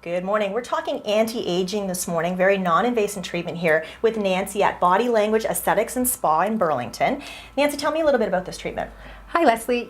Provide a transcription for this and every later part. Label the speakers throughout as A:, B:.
A: Good morning. We're talking anti-aging this morning, very non-invasive treatment here with Nancy at Body Language Aesthetics and Spa in Burlington. Nancy, tell me a little bit about this treatment.
B: Hi, Leslie.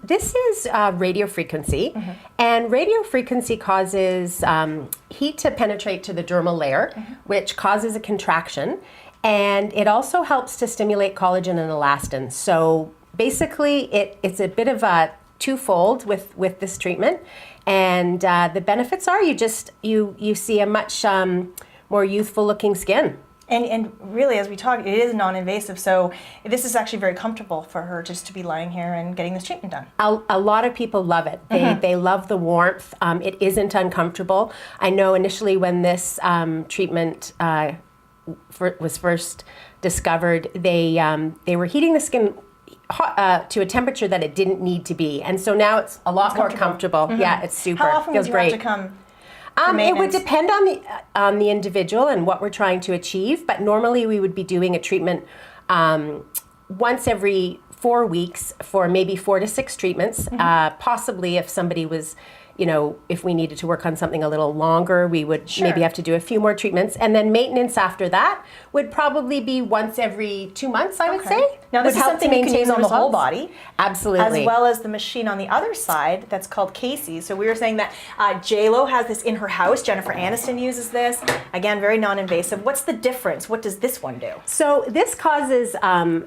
B: This is radio frequency, and radio frequency causes heat to penetrate to the dermal layer, which causes a contraction, and it also helps to stimulate collagen and elastin. So basically, it's a bit of a twofold with this treatment, and the benefits are you see a much more youthful looking skin.
A: And really, as we talk, it is non-invasive, so this is actually very comfortable for her just to be lying here and getting this treatment done.
B: A lot of people love it. They love the warmth. It isn't uncomfortable. I know initially when this treatment was first discovered, they were heating the skin to a temperature that it didn't need to be, and so now it's a lot more comfortable. Yeah, it's super.
A: How often
B: Feels
A: would you
B: great.
A: have to come?
B: It would depend on the individual and what we're trying to achieve, but normally we would be doing a treatment once every 4 weeks for maybe 4 to 6 treatments. Possibly if somebody was, if we needed to work on something a little longer, we would maybe have to do a few more treatments. And then maintenance after that would probably be once every 2 months, I would say.
A: Now this is something you can use on the whole body.
B: Absolutely.
A: As well as the machine on the other side that's called Casey. So we were saying that J-Lo has this in her house. Jennifer Aniston uses this. Again, very non-invasive. What's the difference? What does this one do?
B: So this causes,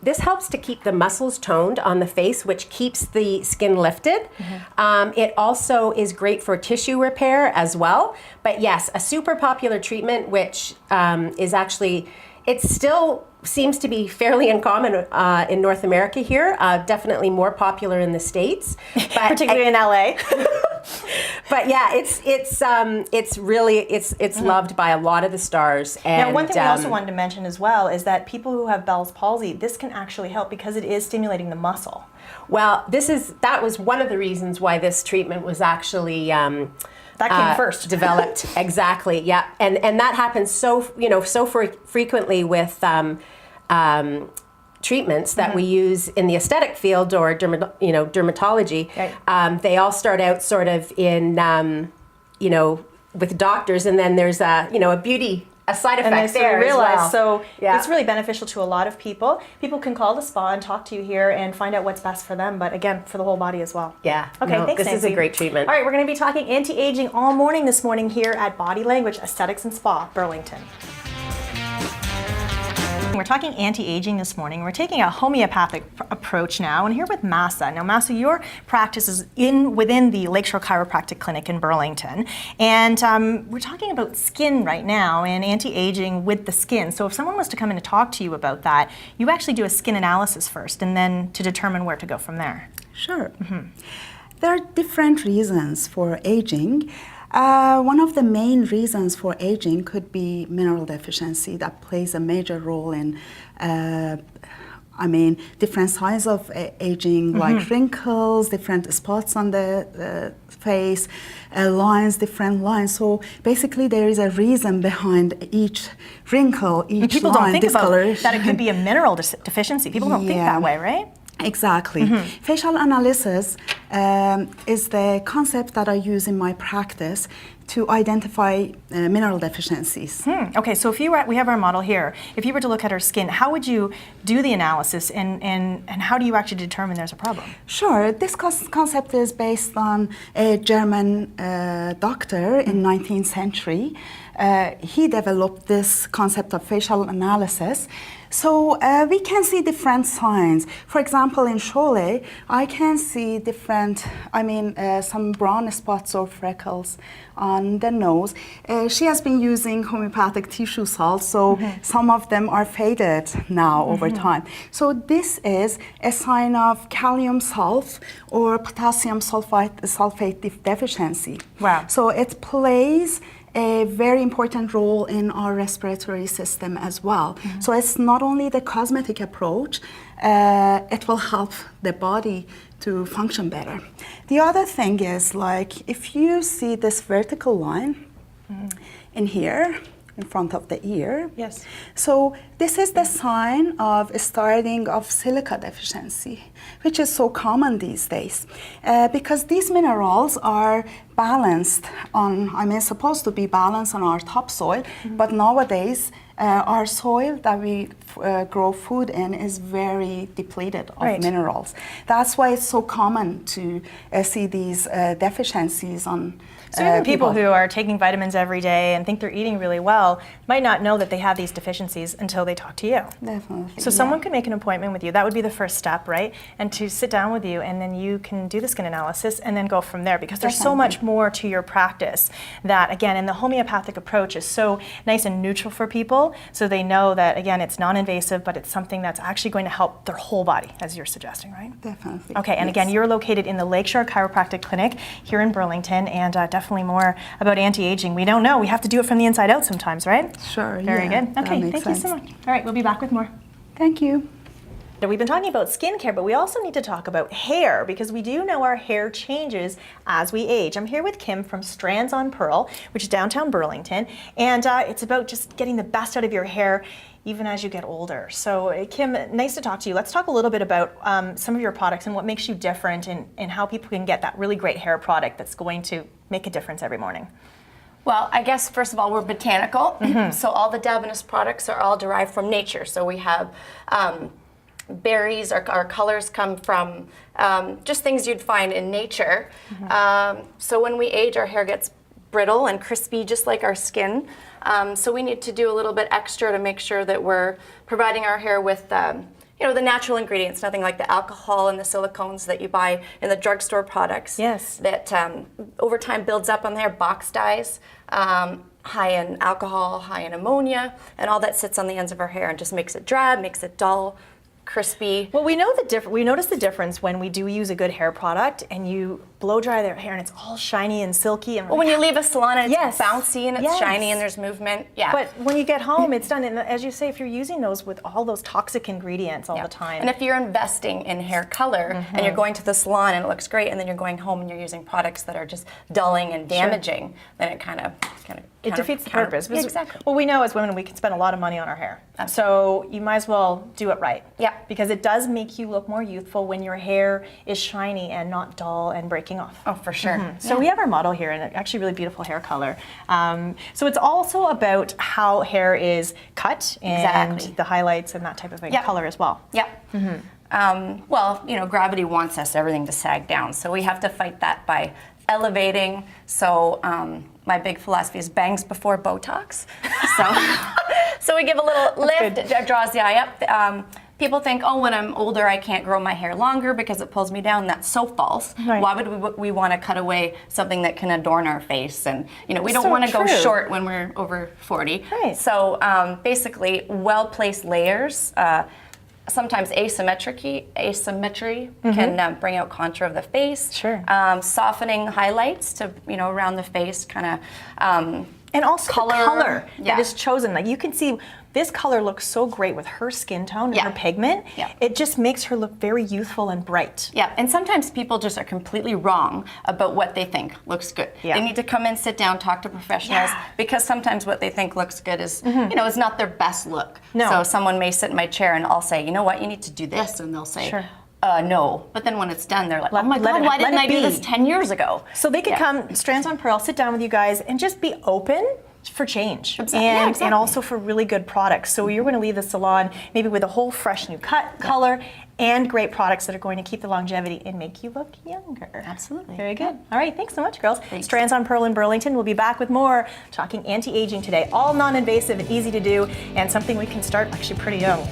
B: this helps to keep the muscles toned on the face, which keeps the skin lifted. It also is great for tissue repair as well. But yes, a super popular treatment, which is actually, it still seems to be fairly uncommon in North America here, definitely more popular in the States. But
A: particularly in LA.
B: But yeah, it's really loved by a lot of the stars. And
A: now, one thing we also wanted to mention as well is that people who have Bell's palsy, this can actually help because it is stimulating the muscle.
B: Well, that was one of the reasons why this treatment was actually
A: that came first.
B: Developed. Exactly. Yeah, and that happens so frequently with treatments that we use in the aesthetic field or dermatology. Right. They all start out sort of in with doctors, and then there's a side effect there
A: realize,
B: as well.
A: So it's really beneficial to a lot of people. People can call the spa and talk to you here and find out what's best for them, but again, for the whole body as well.
B: Yeah.
A: Okay, thanks,
B: this
A: Nancy.
B: is a great treatment.
A: All right, we're going to be talking anti-aging all morning this morning here at Body Language Aesthetics and Spa, Burlington. We're talking anti-aging this morning. We're taking a homeopathic approach now, and here with Massa. Now, Massa, your practice is within the Lakeshore Chiropractic Clinic in Burlington, and we're talking about skin right now and anti-aging with the skin. So if someone was to come in to talk to you about that, you actually do a skin analysis first, and then to determine where to go from there.
C: Sure. There are different reasons for aging. One of the main reasons for aging could be mineral deficiency that plays a major role in, different signs of aging, like wrinkles, different spots on the face, different lines. So basically there is a reason behind each wrinkle, each
A: people
C: line,
A: don't think
C: discoloration.
A: about that it could be a mineral deficiency. People don't think that way, right?
C: Exactly. Facial analysis is the concept that I use in my practice to identify mineral deficiencies.
A: Okay, so if we have our model here, if you were to look at her skin, how would you do the analysis and how do you actually determine there's a problem?
C: Sure, this concept is based on a German doctor in 19th century. He developed this concept of facial analysis. So we can see different signs. For example, in Chole, I can see different, some brown spots or freckles on the nose. She has been using homeopathic tissue salts, so some of them are faded now over time. So this is a sign of calcium sulfate or potassium sulfate deficiency.
A: Wow.
C: So it plays a very important role in our respiratory system as well. So it's not only the cosmetic approach, it will help the body to function better. The other thing is, like, if you see this vertical line in here, in front of the ear.
A: Yes.
C: So this is the sign of starting of silica deficiency, which is so common these days, because these minerals are balanced on, supposed to be balanced on our topsoil, but nowadays our soil that we grow food in is very depleted of minerals. That's why it's so common to see these deficiencies on
A: So even people who are taking vitamins every day and think they're eating really well might not know that they have these deficiencies until they talk to you.
C: Definitely.
A: So someone could make an appointment with you. That would be the first step, right? And to sit down with you, and then you can do the skin analysis and then go from there, because there's so much more to your practice that, again, and the homeopathic approach is so nice and neutral for people, so they know that, again, it's non-invasive, but it's something that's actually going to help their whole body, as you're suggesting, right?
C: Definitely.
A: Okay, and again, you're located in the Lakeshore Chiropractic Clinic here in Burlington, and definitely more about anti-aging. We don't know. We have to do it from the inside out sometimes, right?
C: Sure.
A: Very good.
C: that
A: Okay,
C: makes
A: thank you so
C: sense.
A: much. All right, we'll be back with more.
C: Thank you.
A: Now, we've been talking about skincare, but we also need to talk about hair, because we do know our hair changes as we age. I'm here with Kim from Strands on Pearl, which is downtown Burlington, and it's about just getting the best out of your hair even as you get older. So Kim, nice to talk to you. Let's talk a little bit about some of your products and what makes you different, and how people can get that really great hair product that's going to make a difference every morning.
D: Well, I guess first of all, we're botanical, so all the Davinus products are all derived from nature. So we have berries, our colors come from just things you'd find in nature. So when we age, our hair gets brittle and crispy, just like our skin. So we need to do a little bit extra to make sure that we're providing our hair with the natural ingredients, nothing like the alcohol and the silicones that you buy in the drugstore products.
A: Yes.
D: That over time builds up on the hair, box dyes, high in alcohol, high in ammonia, and all that sits on the ends of our hair and just makes it drab, makes it dull, crispy.
A: Well, we notice the difference when we do use a good hair product and you blow dry their hair and it's all shiny and silky. And
D: Well, when you leave a salon and it's
A: Yes.
D: bouncy and it's
A: Yes.
D: shiny and there's movement, yeah.
A: But when you get home, it's done. And as you say, if you're using those with all those toxic ingredients all
D: Yeah.
A: the time.
D: And if you're investing in hair color and you're going to the salon and it looks great, and then you're going home and you're using products that are just dulling and damaging, then it kind of
A: it defeats the purpose.
D: Yeah, exactly.
A: Well, we know as women we can spend a lot of money on our hair. So you might as well do it right.
D: Yeah.
A: Because it does make you look more youthful when your hair is shiny and not dull and breaking off.
D: Oh, for sure.
A: So we have our model here, and actually really beautiful hair color. So it's also about how hair is cut and
D: Exactly.
A: the highlights and that type of thing,
D: Yep.
A: color as well.
D: Yeah. Well, gravity wants us everything to sag down, so we have to fight that by elevating. So my big philosophy is bangs before Botox. So we give a little lift, it draws the eye up. People think, oh, when I'm older, I can't grow my hair longer because it pulls me down. That's so false.
A: Right.
D: Why would we want to cut away something that can adorn our face? And we don't
A: So
D: want to go
A: true.
D: short when we're over 40.
A: Right.
D: So basically, well-placed layers. Sometimes asymmetry can bring out contour of the face.
A: Sure.
D: Softening highlights to around the face, kind of.
A: And also the color
D: Yeah.
A: that is chosen. Like you can see, this color looks so great with her skin tone and
D: Yeah.
A: her pigment.
D: Yeah.
A: It just makes her look very youthful and bright.
D: Yeah, and sometimes people just are completely wrong about what they think looks good.
A: Yeah.
D: They need to come in, sit down, talk to professionals,
A: Yeah.
D: because sometimes what they think looks good is, is not their best look.
A: No.
D: So someone may sit in my chair and I'll say, you know what, you need to do this, and they'll say,
A: Sure.
D: No. But then when it's done, they're like, oh my
A: let
D: God,
A: it-
D: why didn't
A: let
D: I
A: it
D: do
A: be.
D: this 10 years ago?
A: So they could
D: Yeah.
A: come, Strands on Pearl, sit down with you guys and just be open for change
D: Yeah,
A: and
D: exactly.
A: also for really good products. So you're going to leave the salon maybe with a whole fresh new color and great products that are going to keep the longevity and make you look younger.
D: Absolutely.
A: Very good. All right, thanks so much, girls.
D: Thanks.
A: Strands on Pearl in Burlington. We'll be back with more talking anti-aging today. All non-invasive and easy to do, and something we can start actually pretty young.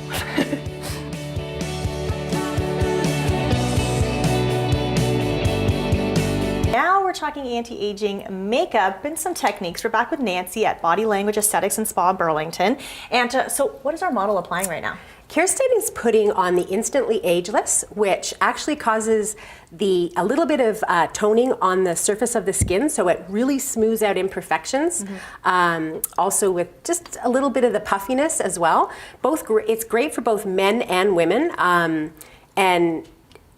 A: Now we're talking anti-aging makeup and some techniques. We're back with Nancy at Body Language Aesthetics and Spa Burlington. And so what is our model applying right now?
E: Kirsten is putting on the Instantly Ageless, which actually causes a little bit of toning on the surface of the skin, so it really smooths out imperfections. Also with just a little bit of the puffiness as well. It's great for both men and women, and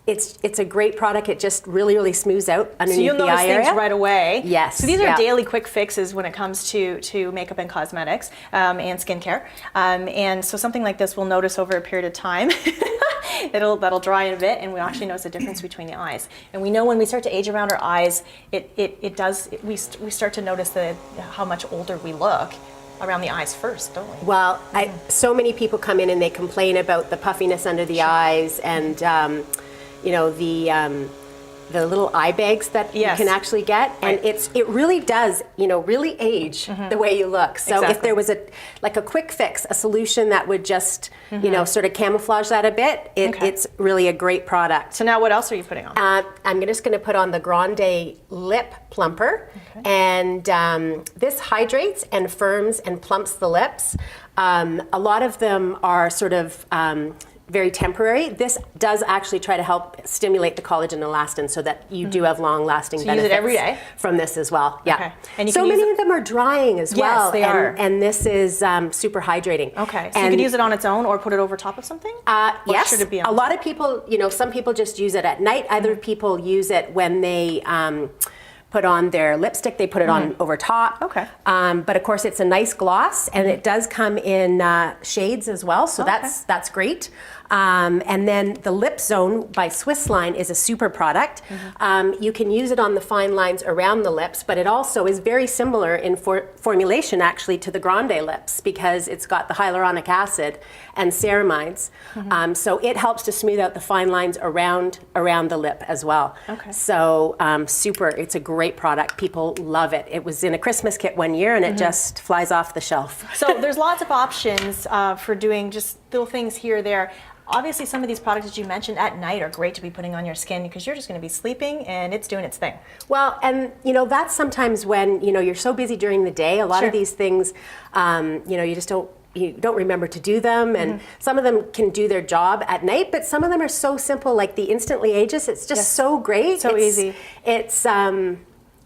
E: it's a great product. It just really smooths out underneath
A: So you'll
E: the
A: notice
E: eye
A: things
E: area.
A: right away.
E: Yes,
A: So these are
E: yeah.
A: daily quick fixes when it comes to makeup and cosmetics and skincare. And so something like this we'll notice over a period of time. That'll dry in a bit, and we actually notice a difference between the eyes. And we know when we start to age around our eyes, we start to notice how much older we look around the eyes first, don't we?
E: Well, so many people come in and they complain about the puffiness under the eyes and you know, the little eye bags that
A: Yes.
E: you can actually get, and
A: Right.
E: it really does, you know, really age the way you look. So if
A: Exactly.
E: there was a quick fix, a solution that would just you know, sort of camouflage that a bit,
A: Okay.
E: it's really a great product.
A: So now what else are you putting on?
E: I'm just going to put on the Grande Lip Plumper, and this hydrates and firms and plumps the lips. A lot of them are sort of very temporary. This does actually try to help stimulate the collagen and elastin so that you do have long-lasting
A: So you use
E: benefits
A: it every day?
E: from this as well. Yeah.
A: Okay. And you
E: so
A: can use
E: many
A: it-
E: of them are drying as
A: Yes,
E: well.
A: they
E: and,
A: are.
E: And this is super hydrating.
A: Okay, so you
E: And
A: could use it on its own or put it over top of something? Or
E: yes,
A: should it be on
E: a lot of people, you know, some people just use it at night. Other people use it when they put on their lipstick. They put it on over top.
A: Okay.
E: But of course, it's a nice gloss, and it does come in shades as well. So that's great. And then the Lip Zone by Swissline is a super product. You can use it on the fine lines around the lips, but it also is very similar in formulation actually to the Grande lips because it's got the hyaluronic acid and ceramides. So it helps to smooth out the fine lines around the lip as well.
A: Okay.
E: So super, it's a great product. People love it. It was in a Christmas kit one year and it just flies off the shelf.
A: So there's lots of options for doing just little things here or there. Obviously, some of these products that you mentioned at night are great to be putting on your skin because you're just going to be sleeping and it's doing its thing.
E: Well, and you know, that's sometimes when, you know, you're so busy during the day, a lot
A: Sure.
E: of these things, you know, you don't remember to do them, and some of them can do their job at night, but some of them are so simple, like the Instantly Ages. It's just so great.
A: So easy.
E: It's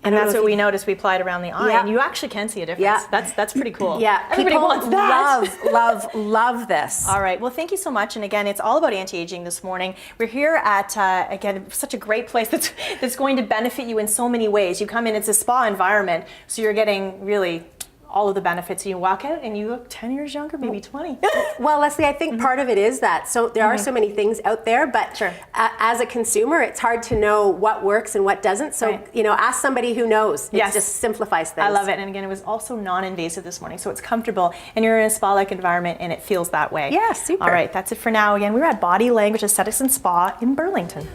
A: And that's what we noticed. We applied around the eye,
E: Yeah.
A: and you actually can see a difference.
E: Yeah.
A: That's pretty cool.
E: yeah,
A: Everybody
E: people
A: wants that.
E: love this.
A: All right. Well, thank you so much. And again, it's all about anti-aging this morning. We're here at, again, such a great place that's going to benefit you in so many ways. You come in, it's a spa environment, so you're getting really all of the benefits. You walk out and you look 10 years younger, maybe 20.
E: Well, Leslie, I think part of it is that. So there are so many things out there, but
A: Sure.
E: As a consumer, it's hard to know what works and what doesn't. So,
A: Right.
E: you know, ask somebody who knows. It
A: Yes.
E: just simplifies things.
A: I love it. And again, it was also non-invasive this morning, so it's comfortable and you're in a spa-like environment and it feels that way.
E: Yeah, super.
A: All right, that's it for now. Again, we were at Body Language Aesthetics and Spa in Burlington.